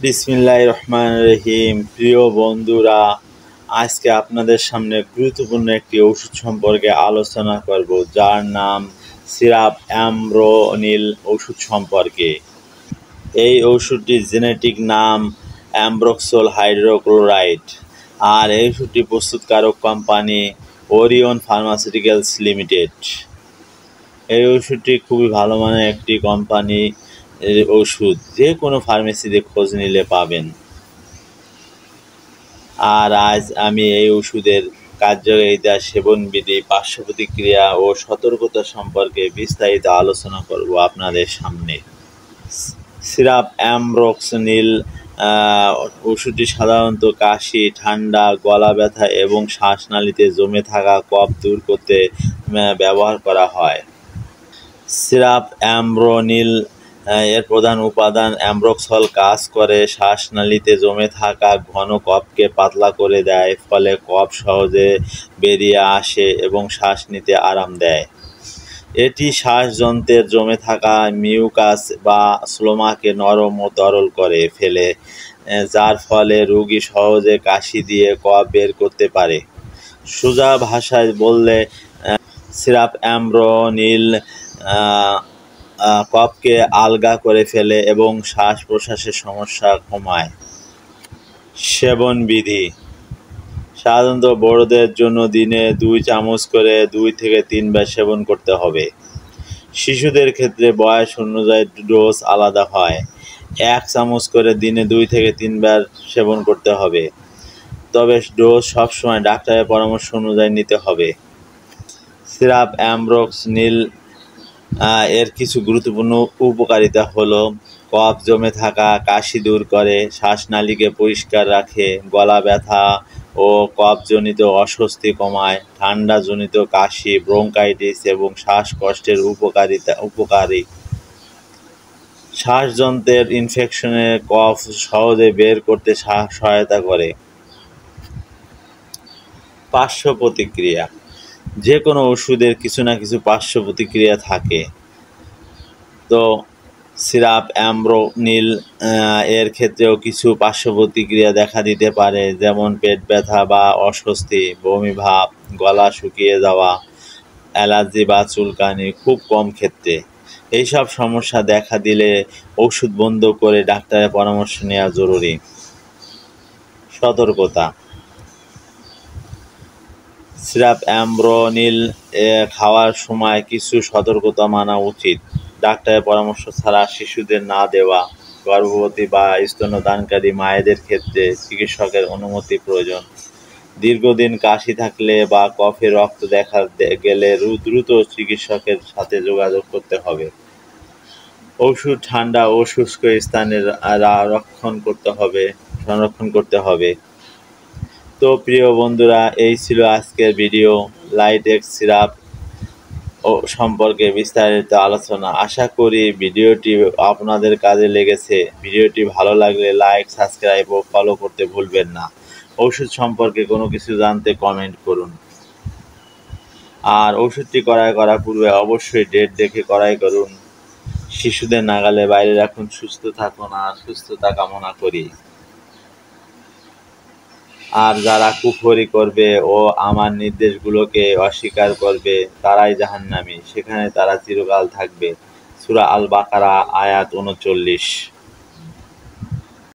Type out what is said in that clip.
বিসমিল্লাহির রহমানির রহিম। প্রিয় বন্ধুরা, আজকে আপনাদের সামনে গুরুত্বপূর্ণ একটি ওষুধ সম্পর্কে আলোচনা করব, যার নাম সিরাপ অ্যামব্রোনিল ওষুধ সম্পর্কে। এই ওষুধটির জেনেটিক নাম অ্যাম্ব্রোক্সোল হাইড্রোক্লোরাইড, আর এই ওষুধটি প্রস্তুতকারক কোম্পানি ওরিয়ন ফার্মাসিউটিক্যালস লিমিটেড। এই ওষুধটি খুবই ভালো মানের একটি কোম্পানি ওষুধ, যে কোনো ফার্মেসিতে খোঁজ নিলে পাবেন। আর আজ আমি এই ওষুধের কার্যকারিতা, সেবনবিধি, পার্শ্ব প্রতিক্রিয়া ও সতর্কতা সম্পর্কে বিস্তারিত আলোচনা করব আপনাদের সামনে। সিরাপ অ্যামব্রোক্সোনিল ওষুধটি সাধারণত কাশি, ঠান্ডা, গলা ব্যথা এবং শ্বাসনালীতে জমে থাকা কফ দূর করতে ব্যবহার করা হয়। সিরাপ অ্যামব্রোনিল এর প্রধান উপাদান অ্যামব্রোক্সল কাজ করে শ্বাসনালীতে জমে থাকা ঘন কফকে পাতলা করে দেয়, ফলে কফ সহজে বেরিয়ে আসে এবং শ্বাস নিতে আরাম দেয়। এটি শ্বাসযন্ত্রের জমে থাকা মিউকাস বা স্লোমাকে নরম ও তরল করে ফেলে, যার ফলে রোগী সহজে কাশি দিয়ে কফ বের করতে পারে। সোজা ভাষায় বললে, সিরাপ অ্যামব্রোনিল কফকে আলগা করে ফেলে এবং শ্বাস প্রশ্বাসের সমস্যা কমায়। সেবনবিধি: সাধারণত বড়দের জন্য দিনে 2 চামচ করে 2 থেকে 3 বার সেবন করতে হবে। শিশুদের ক্ষেত্রে বয়স অনুযায়ী ডোজ আলাদা হয়। 1 চামচ করে দিনে 2 থেকে 3 বার সেবন করতে হবে, তবে ডোজ সবসময় ডাক্তারের পরামর্শ অনুযায়ী নিতে হবে। সিরাপ অ্যামব্রোক্সোনিল এর কিছু গুরুত্বপূর্ণ উপকারিতা হলো: কফ জমে থাকা কাশি দূর করে, শ্বাসনালীকে পরিষ্কার রাখে, গলা ব্যথা ও কফজনিত অস্বস্তি কমায়, ঠান্ডাজনিত কাশি, ব্রঙ্কাইটিস এবং শ্বাসকষ্টের উপকারী, শ্বাসযন্ত্রের ইনফেকশনে কফ সহজে বের করতে সহায়তা করে। পার্শ্ব প্রতিক্রিয়া: যে কোনো ওষুধের কিছু না কিছু পার্শ্ব প্রতিক্রিয়া থাকে। তো সিরাপ অ্যামব্রোনিল এর ক্ষেত্রেও কিছু পার্শ্ব প্রতিক্রিয়া দেখা দিতে পারে, যেমন পেট ব্যথা বা অস্বস্তি, বমি ভাব, গলা শুকিয়ে যাওয়া, অ্যালার্জি বা চুলকানি, খুব কম ক্ষেত্রে। এইসব সমস্যা দেখা দিলে ওষুধ বন্ধ করে ডাক্তারের পরামর্শ নেওয়া জরুরি। সতর্কতা: সিরাপ অ্যামব্রোনিল খাওয়ার সময় কিছু সতর্কতা মানা উচিত। ডাক্তারের পরামর্শ ছাড়া শিশুদের না দেওয়া, গর্ভবতী বা স্তন্যদানকারী মায়েদের ক্ষেত্রে চিকিৎসকের অনুমতি প্রয়োজন। দীর্ঘদিন কাশি থাকলে বা কফে রক্ত দেখা গেলে দ্রুত চিকিৎসকের সাথে যোগাযোগ করতে হবে। ওষুধ ঠান্ডা ও শুষ্ক স্থানে সংরক্ষণ করতে হবে। তো প্রিয় বন্ধুরা, এই ছিল আজকের ভিডিও, লাইটেক্স সিরাপ সম্পর্কে বিস্তারিত আলোচনা। আশা করি ভিডিওটি আপনাদের কাজে লেগেছে। ভিডিওটি ভালো লাগলে লাইক, সাবস্ক্রাইব ও ফলো করতে ভুলবেন না। ওষুধ সম্পর্কে কোনো কিছু জানতে কমেন্ট করুন। আর ওষুধটি ক্রয় করার পূর্বে অবশ্যই ডেট দেখে ক্রয় করুন। শিশুদের নাগালে বাইরে রাখুন। সুস্থ থাকুন আর সুস্থতা কামনা করি। আর যারা কুফরি করবে ও আমার নির্দেশগুলোকে অস্বীকার করবে, তারাই জাহান্নামী, সেখানে তারা চিরকাল থাকবে। সূরা আল বাকারা আয়াত 39।